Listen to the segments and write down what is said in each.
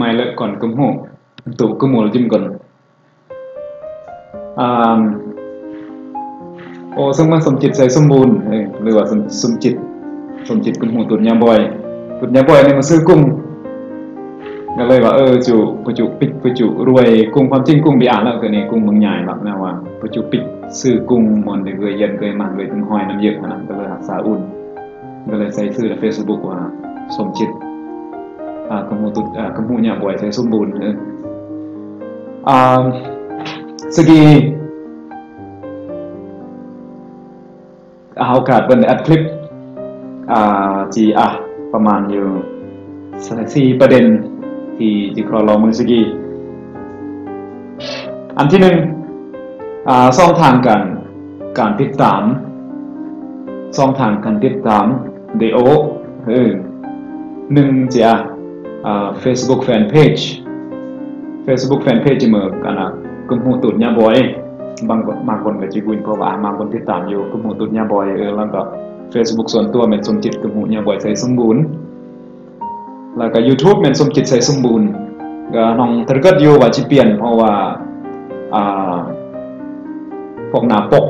mai lại còn cấm hộ tụ cấm hộ chim cònโอ้ซึ่งมันสมจิตใส่สมบูรณ์หรือว่าสมจิตกุมหูตุนยาบ่อยเนี่ยมาซื้อกุ้งก็เลยว่าจู่ประจุปิดประจุรวยกุ้งความจริงกุ้งไปอ่านแล้วคือนี่กุ้งบางใหญ่แบบนะว่าประจุปิดซื้อกุ้งมันเลยเย็นเลยมันเลยถึงหอยน้ำเยอะขนาดก็เลยรักษาอุ่นก็เลยใส่ซื้อใน Facebook ว่าสมจิตกุมหูตุนกุมหูยาบ่อยใส่สมบูรณ์สกีโอกาสเป็นอัดคลิปจีประมาณอยู่4ประเด็นที่ครอลองมือสกีอันที่หนึ่งช่องทางการติดตามช่องทางการติดตามเดโอหนึ่งจะFacebook Fanpage จะเหมือนกันกุมหูตุนยาบ่อยบางคนก็จะคุยเพราะว่าบางคนติดตามอยู่กุมหูตุนยาบ่อยแล้วก็ Facebook ส่วนตัวเป็นสมจิตกุมหูยาบ่อยใส่สมบูรณ์แล้วก็ YouTube เป็นสมจิตใส่สมบูรณ์ก็น้องตระกัดอยู่ว่าจะเปลี่ยนเพราะว่าพวกหน้าปก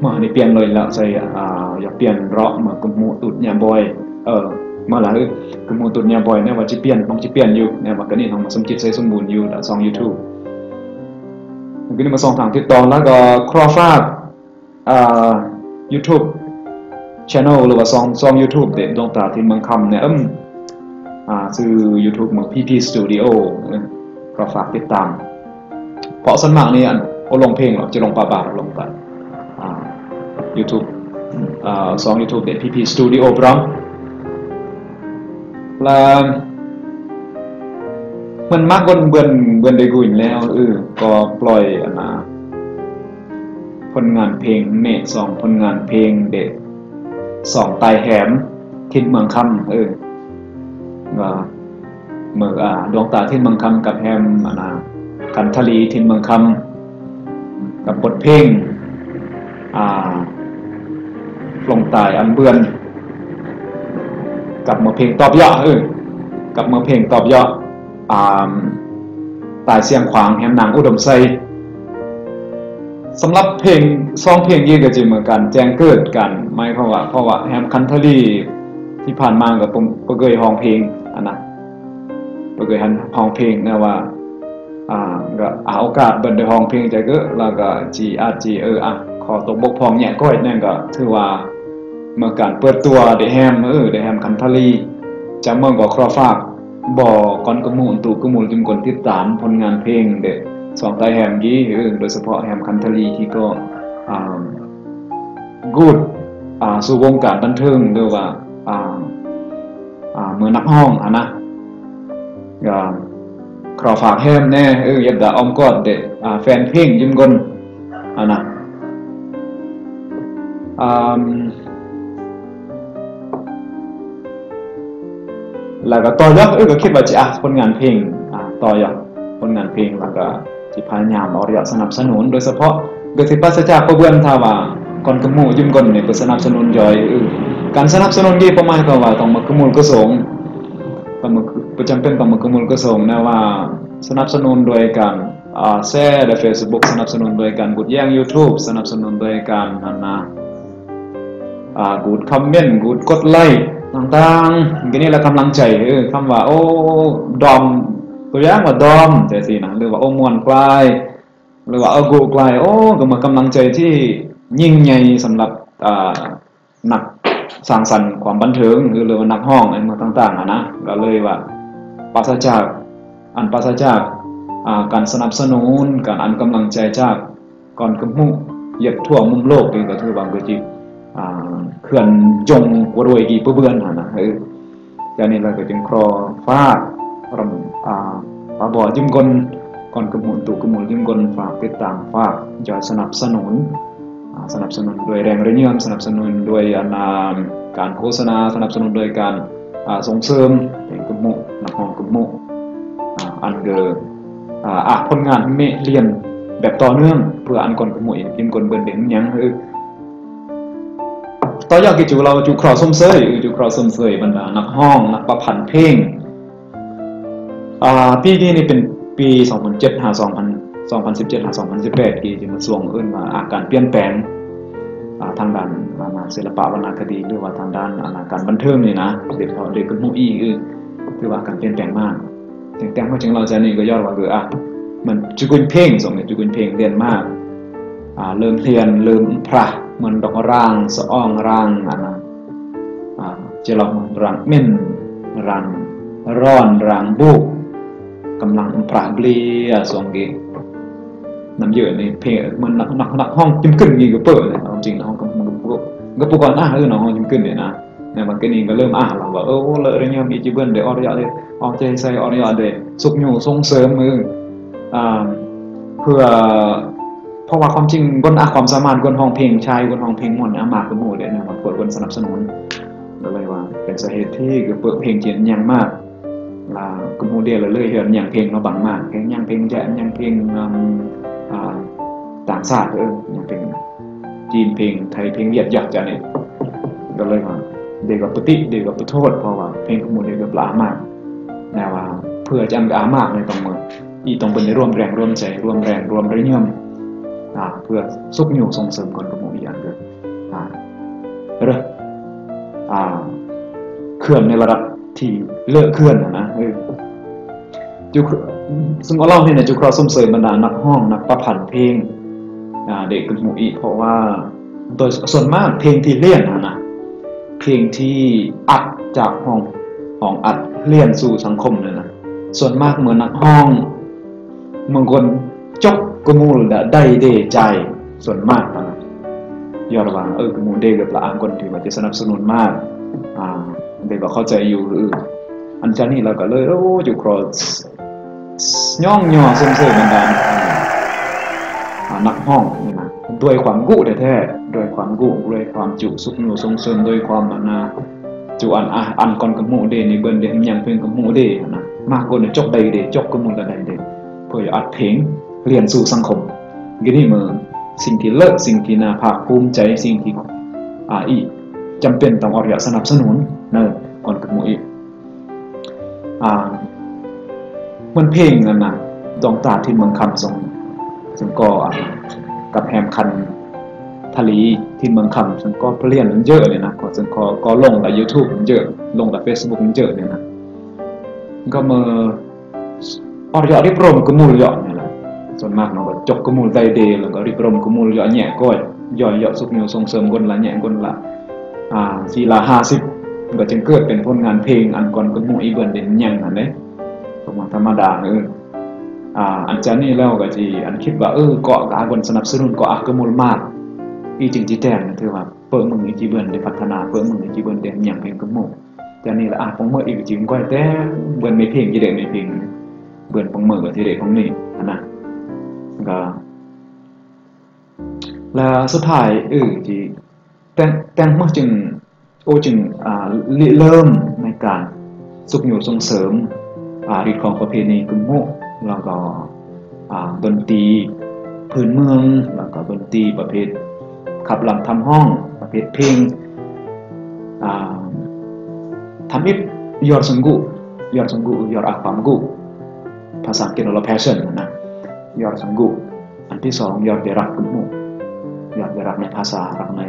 มานี่เปลี่ยนเลยแล้วใส่อยากเปลี่ยนเราะมากุมหูตุนยาบ่อยมาแล้วกุมหูตุนยาบ่อยเนี่ยว่าจะเปลี่ยนต้องจะเปลี่ยนอยู่เนี่ยว่าก็นี่น้องมาสมจิตใส่สมบูรณ์อยู่แล้วช่อง YouTubeก็นี่มาส่องทางติดต่อแล้วก็ครอฟากYouTube Channel หรือว่าช่อง YouTube เด็ดดวงตาที่เมืองคำเนี่ยชื่อ YouTube เหมือน PP Studio ครอฟากติดตามเพราะส่วนมากนี่ลงเพลงหรอกจะลงปาลงไปYouTube ช่อง YouTube เด็ด PP Studio พร้อมแล้วมันมากกว่าเบือนได้กุยแล้วก็ปล่อยผลงานเพลงเมฆสองผลงานเพลงเด็ดสองตายแหมทิศเมืองคำว่าเมื่อดวงตาทิศเมืองคำกับแฮมกันทลีทิศเมืองคำกับบทเพลงลงตายอันเบือนกับเมื่อเพลงตอบย่อกับเมื่อเพลงตอบย่อตายเสียงขวางแฮมนางอุดมไซสำหรับเพลงซองเพลงยี่ก็จะเหมือนกันแจ้งเกิดกันไม่เพราะว่าแฮมคันทรีที่ผ่านมากับผมก็เคยห้องเพลงก็เคยห้องเพลงนะว่าก็โอกาสบันเดห้องเพลงใจก็แล้วก็ขอตกบกพร่องแย่ก้อยนั่นก็ถือว่าเมื่อการเปิดตัวเดแฮมคันทรีจะเมื่อก็ครอฟากก่อนกมูลตู่กมูลจึงคนติดตามผลงานเพลงเด็ดสองตายแฮมกี้โดยเฉพาะแฮมคันทรีที่ก็กูดสู่วงการบันเทิงหรือว่าเมื่อนักห้องนะก็ครอฝากแฮมแน่ยัดดาออมกอดเด็ดแฟนเพลงยืมกลนะแล้วก็ต่อยอดก็คิดว่าจะผลงานเพลงต่อยอดผลงานเพลงแล้วก็ที่พยายามเอาเรียกสนับสนุนโดยเฉพาะเกิดที่ปัสจากประเบือนทว่าก่อนกมูยืมก่อนเนี่ยสนับสนุนย่อยการสนับสนุนที่ประมาณก็ว่าต้องมากมูลก็ส่งต้องมาประจำเป็นต้องมากมูลก็ส่งนะว่าสนับสนุนโดยการแชร์ใน Facebook สนับสนุนโดยการกดแย่ง YouTube สนับสนุนโดยการกดคอมเมนต์กดไลค์ต่างๆก็นี่แหละกำลังใจคำว่าดอมตัวอย่างว่าดอมแต่สินะหรือว่ามวนกลายหรือว่ากูกลายก็มากำลังใจที่ยิ่งใหญ่สำหรับนักสร้างสรรค์ความบันเทิงหรือว่านักห้องอะไรต่างๆนะก็เลยว่าปราศจากการสนับสนุนการอันกำลังใจจากก่อนกำมุเหยียดทั่วมุมโลกนี่ก็ถือว่าก็จิเขื่อนจงกรวยกี่เบื่อนนะอย่างนี้เราก็จึงครอฟากปาบ่อจิ้มกลก่อนกำมุตู่กำมุจิ้มกลฝากติดตามฝากจอยสนับสนุนด้วยแรงระเยื่อสนับสนุนด้วยการโฆษณาสนับสนุนโดยการส่งเสริมกำมุนักห้องกำมุอันเกิดผลงานเมเรียนแบบต่อเนื่องเพื่ออันก่อนกำมุจิ้มกลเบิ่นเด่นยังต่อยอดกิจเราจูครอสมเสยบรรดานักห้องนักประพันธ์เพลง ปีนี้เป็นปี2007หา2017หา2018ที่จะมาส่งเอิ้นว่าการเปลี่ยนแปลงทางด้านศิลปะวรรณคดีหรือว่าทางด้านการบันเทิงนี่นะเด็กเขาเด็กกับหมู่อีคือว่าการเปลี่ยนแปลงมากแต่งมาถึงเราจะนี่ก็ยอดว่ามันจุกุนเพ่งส่งเนี่ยจุกุนเพ่งเรียนมากเริ่มเรียนเริ่มพระเหมือนดอกร่างสะอ้องร่างจะลองร่างเม่นร่างร้อนร่างบุกกำลังพระเบลียส่งเกน้ำเยอะในเพลงมันนักห้องจิ้มกึ่งยี่ก็เปิดเลยจริงๆห้องก็ปกติน้องห้องจิ้มกึ่งเนี่ยนะเนี่ยมันก็นี่ก็เริ่มเราว่าเลยเรื่องมีจีเบิ้ลเดี๋ยวออริยะเลยออกใจใส่ออริยะเดี๋ยวสุกอยู่ส่งเสริมมือเพื่อเพราะว่าความจริงบนความสามารถบนห้องเพลงชายบนห้องเพลงมอนมากกับหมู่เลยนะมันเปิดบนสนับสนุนก็เลยว่าเป็นสาเหตุที่เปิดเพลงเจียนยังมากกับหมู่เดียเลยเห็นยังเพลงเราบังมากยังเพลงแจ๊ยังเพลงต่างชาติยังเพลงจีนเพลงไทยเพลงเวียดหยอกจะเนี่ยก็เลยว่าเด็กกับปฏิเด็กกับปโทษเพราะว่าเพลงของหมู่เดียกับลามากแนวว่าเพื่อจะอามากในตรงมือต้องเป็นร่วมแรงร่วมใจร่วมแรงร่วมระยำเพื่อซุกอยู่ส่งเสริมคนกับหมู่อย่างเดียวเคลื่อนในระดับที่เลิกเคลื่อนนะจุกซึ่งเราเล่าเนี่ยจุกเราส่งเสริมบรรดานักห้องนักประพันธ์เพลงเด็กกับหมู่เพราะว่าโดยส่วนมากเพลงที่เลี่ยนนะเพลงที่อัดจากห้องอัดเลี่ยนสู่สังคมเลยนะส่วนมากเหมือนนักห้องเมืองคนจกกมูลได้เดใจส่วนมากนะยอดว่ากมูลเดกับละอังคนที่ว่าจะสนับสนุนมากเด็กก็เข้าใจอยู่อันจากนี้เราก็เลยจุกรอย่อเสื่อมๆบรรดานักห้องนี่นะด้วยความกู้แท้ๆด้วยความกู้ด้วยความจุสุกอยู่ส่งเสริมด้วยความจุอันก่อนกับหมู่เดนี่เบิ้นเดยังเพลงกับหมู่เดนะมากกว่าจกใดเดจกกับหมู่ใดเดเพื่ออัดเพลงเรียนสู่สังคมก็นี่มือสิ่งที่เลิศสิ่งที่น่าภาคภูมิใจสิ่งที่จำเป็นต้องอริยสนับสนุนนะก่อนกับหมู่อีกมันเพลงนั่นนะดวงตาที่เมืองคำซึ่งก็กับแฮมคันทะลีที่เมืองคำซึ่งก็เปลี่ยนเยอะเลยนะซึ่งก็ลงใน YouTube เยอะลงใน Facebook เยอะเนี่ยนะก็มาอริยริบรมกมูลเยอะเนี่ยแหละส่วนมากเราก็จกกมูลใจเดแล้วก็ริบรมกมูลเยอะแย่ก้อยย่อยสุกอยู่ส่งเสริมคนละแย่คนละ450ก็จึงเกิดเป็นผลงานเพลงอันก่อนกมูลอีเบิร์นเด่นยังอันนี้ธรรมดาอันจานี่แล้วก็ที่อันคิดว่าเกาะการคนสนับสนุนเกาะกมูลมากจริงจีแตงนะถือว่าเปิดมึงอีจีเบิร์นได้พัฒนาเปิดมึงอีจีเบิร์นเด่นยังเพลงกมูลแต่นี่ละของเมื่ออีกจริงก็แต่เบิร์นไม่เพลงจีเด็กไม่เพลงเบิร์นของเมื่อกับที่เด็กของนี่นะก็แล้วสุดท้ายที่แต่งเมื่อจึงเริ่มในการสุกอยู่ส่งเสริมฤทธิ์ของประเพณีกุมโมแล้วก็ดนตรีพื้นเมืองแล้วก็ดนตรีประเภทขับลำทำห้องประเภทเพลงทำอิบยอดสงกุยอดอักกุภาษาอังกฤษเรา passion นะยอดสงกุอันที่สองยอดเดรักกุมโมยอดเดรักในภาษารักใน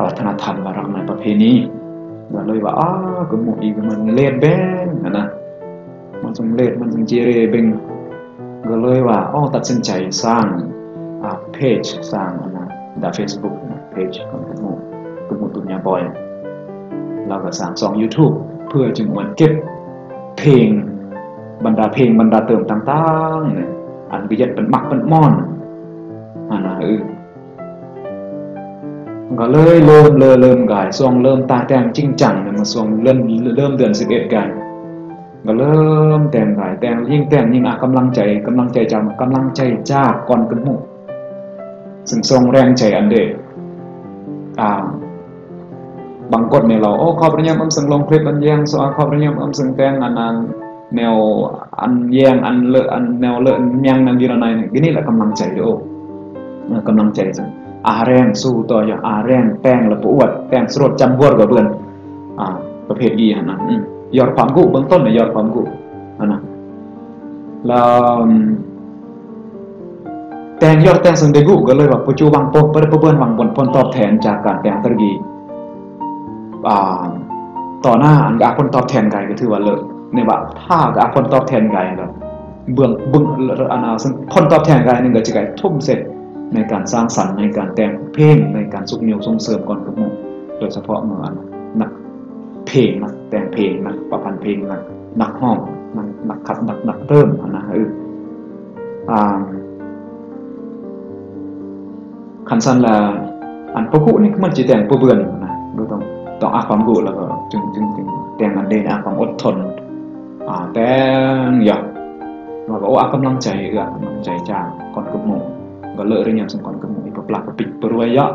วัฒนธรรมรักในประเพณีก็เลยว่ากุมโมอีกมันเล่นแบงนะมันส่งเลดมันส่งเจเรเบงก็เลยว่าตัดสินใจสร้างเพจสร้างใน Facebook เพจของกุมโมตุนยาบอยเราก็สร้างช่อง YouTube เพื่อจึงมันเก็บเพลงบรรดาเพลงบรรดาเติมต่างๆเนี่ยอันก็ยัดเป็นมักเป็นม่อนก็เลยเริ่มกายช่วงเริ่มตาแดงจริงจังเนี่ยมาช่วงเริ่มเดือน11กันก็เริ่มแต่งหลายแต่งยิ่งกำลังใจจากกำลังใจจากก่อนกันหมู่ซึ่งทรงแรงใจอันเดบางกฎในเราขอบพระยามซึ่งลงคลิปอันแย่งขอบพระยามซึ่งแต่งอันแนวอันแย่งอันเลอะอันแนวเลอะยังนั่นดีละนายนี่แหละกำลังใจด้วยกำลังใจจังแรงสู้ต่ออย่างแรงแต่งละปวดแต่งสรดจำบวดกับเพื่อนประเภทดีนะ ยอดความกู้เบื้องต้นเนี่ยยอดความกู้นะแล้วแต่งยอดแต่งซึ่งได้กู้ก็เลยว่าปัจจุบันปนเปิ้นหวังผลตอบแทนจากการแต่งตะกี้ต่อหน้าอันกับผลตอบแทนไกลก็ถือว่าเลิศในว่าถ้ากับผลตอบแทนไกลแล้วเบื้องอันซึ่งผลตอบแทนไกลนึงก็จะไกลทุ่มเสร็จในการสร้างสรรค์ในการแต่งเพลงในการสุขนิ้วส่งเสริมก่อนกับหมู่โดยเฉพาะเมื่อนักเพลงนักแต่งเพลงนักประพันธ์เพลงนักห้องนักขับนักเริ่มนะคันสั้นละอันพวกนี้มันจะแต่งเบื่อนะก็ต้องอาความรู้แล้วก็จึงแต่งอันเดนอาความอดทนแต่อย่างเราบอกว่ากำลังใจกำลังใจจากก่อนกับหมู่ก็เลิกเรียนสมก่อนกับหมู่อีกปลากระปิดปรวยเยอะ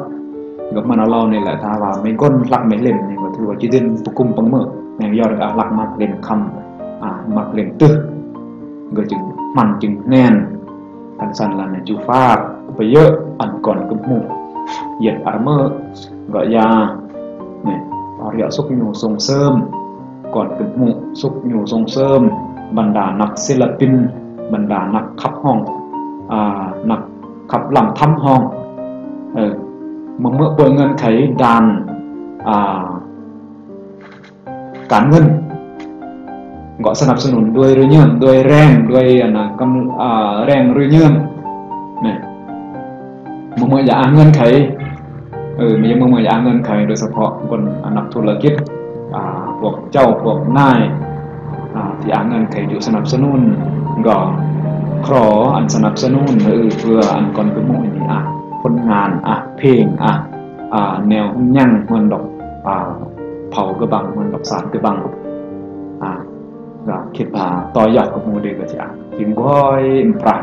กับมันเราเนี่ยแหละถ้าว่าไม่ก้นหลักไม่เล่นเนี่ยก็ถือว่าจีเด่นปุกุมปังเมื่อแนวยอดหลักมักเล่นคำมักเล่นตึ๊กก็จึงมันจึงแน่นคันสั้นละเนี่ยจูฟาดไปเยอะอันก่อนกับหมู่เหยียดอาร์เมอร์ก็ยาเนี่ยเอาเรียกสุกอยู่ส่งเสริมก่อนกับหมู่สุกอยู่ส่งเสริมบรรดานักศิลปินบรรดานักขับห้องนักขับหลังทำห้องเมื่อเปิดเงินไขด่านการเงินก็สนับสนุนด้วยเรื่องด้วยแรงด้วยแรงเรื่องเนี่ยเมื่ออยากเงินไขมีเมื่ออยากเงินไขโดยเฉพาะคนนักธุรกิจพวกเจ้าพวกนายที่เงินไขอยู่สนับสนุนก็ขออันสนับสนุนเพื่ออันก่อนกับหมู่นี่ผลงานเพลงแนวยั่งมันดอกเผากระบังมันดอกสารกระบังก็คิดว่าต่อยอดกับหมู่เด็กก็จะกินก้อยปลา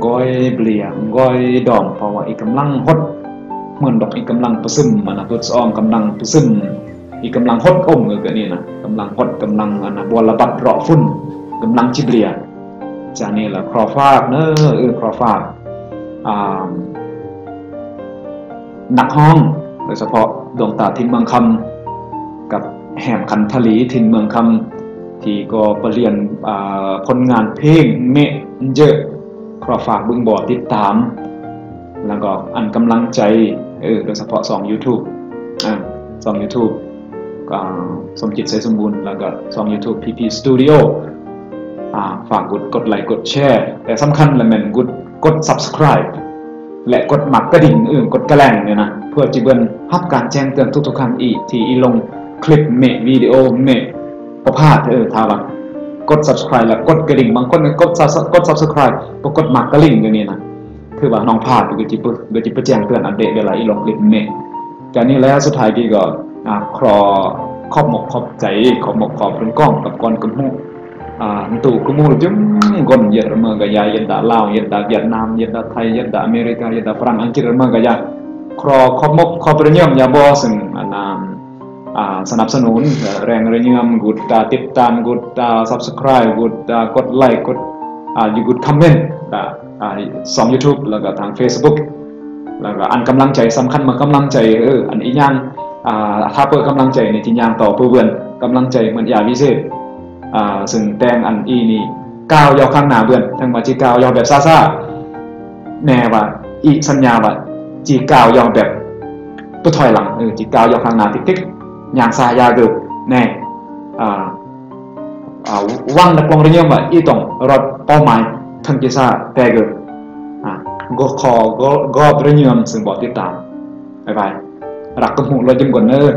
ก้อยเบลียก้อยดองเพราะว่าอีกกำลังฮดเหมือนดอกอีกกำลังประซึมมันนะตัวซองกำลังประซึมอีกกำลังฮดอมก็นี่นะกำลังฮดกำลังบัวระบัดรอฝุ่นกำลังจิเบลียจากนี้แหละครอฟากเนอะครอฟากหนักห้องโดยเฉพาะดวงตาทินเมืองคำกับแหมคันทลีทินเมืองคำที่ก็ไปเรียนผลงานเพลงเมะเยอะครอฟากบึงบ่อติดตามแล้วก็อันกำลังใจโดยเฉพาะYouTube YouTube ก็สมจิตใสสมบูรณ์แล้วก็YouTube PP Studioฝากกดไลค์กดแชร์แต่สำคัญเลยมันกด subscribe และกดหมักกระดิ่งกดกระแลงเนี่ยนะเพื่อจะเบิ่งรับการแจ้งเตือนทุกๆครั้งอีกที่ลงคลิปเมะวิดีโอเมะประพาสถ้าว่ากด subscribe แล้วกดกระดิ่งบางคนกด subscribe บ่กดหมักกระดิ่งอย่างนี้นะคือว่าน้องพลาดก็จะแจ้งเตือนอัปเดตเวลาลงคลิปเมะจากนี้แล้วสุดท้ายพี่ก็ขอบหมกขอบใจขอบหมกขอบเป็นกล้องกับก่อนกับหมู่ตู่กุมูจุ่มก่อนยัดเมืองกะยายัดดาลาวยัดดาเวียดนามยัดดาไทยยัดดาอเมริกายัดดาฝรั่งอังกฤษเมืองกะยาขอบมกขอบประโยชน์ยาบอซึ่งสนับสนุนแรงระเนียมกดติดตามกด subscribe กดไลค์กดกดคอมเมนต์YouTube แล้วก็ทาง Facebook แล้วก็อันกำลังใจสำคัญมากำลังใจอันอีกอย่างถ้าเปิดกำลังใจในที่ย่างต่อเพื่อนกำลังใจเหมือนยาวิเศษซึ่งแต่งอันนี่ก้าวยาวข้างหน้าเบื่อนทั้งว่าจีก้าวยาวแบบซ่าแน่ว่าอีสัญญาว่าจีก้าวยาวแบบตัวถอยหลังจีก้าวยาวข้างหน้าติ๊กอย่างซายาเกิดแน่ว่างนักลงเรียนว่าอีต้องรถเป้าหมายทั้งจีซ่าแต่เกิดก็เรียนซึ่งบอกติดตามไปรักกับหมู่เราจำก่อนเนอะ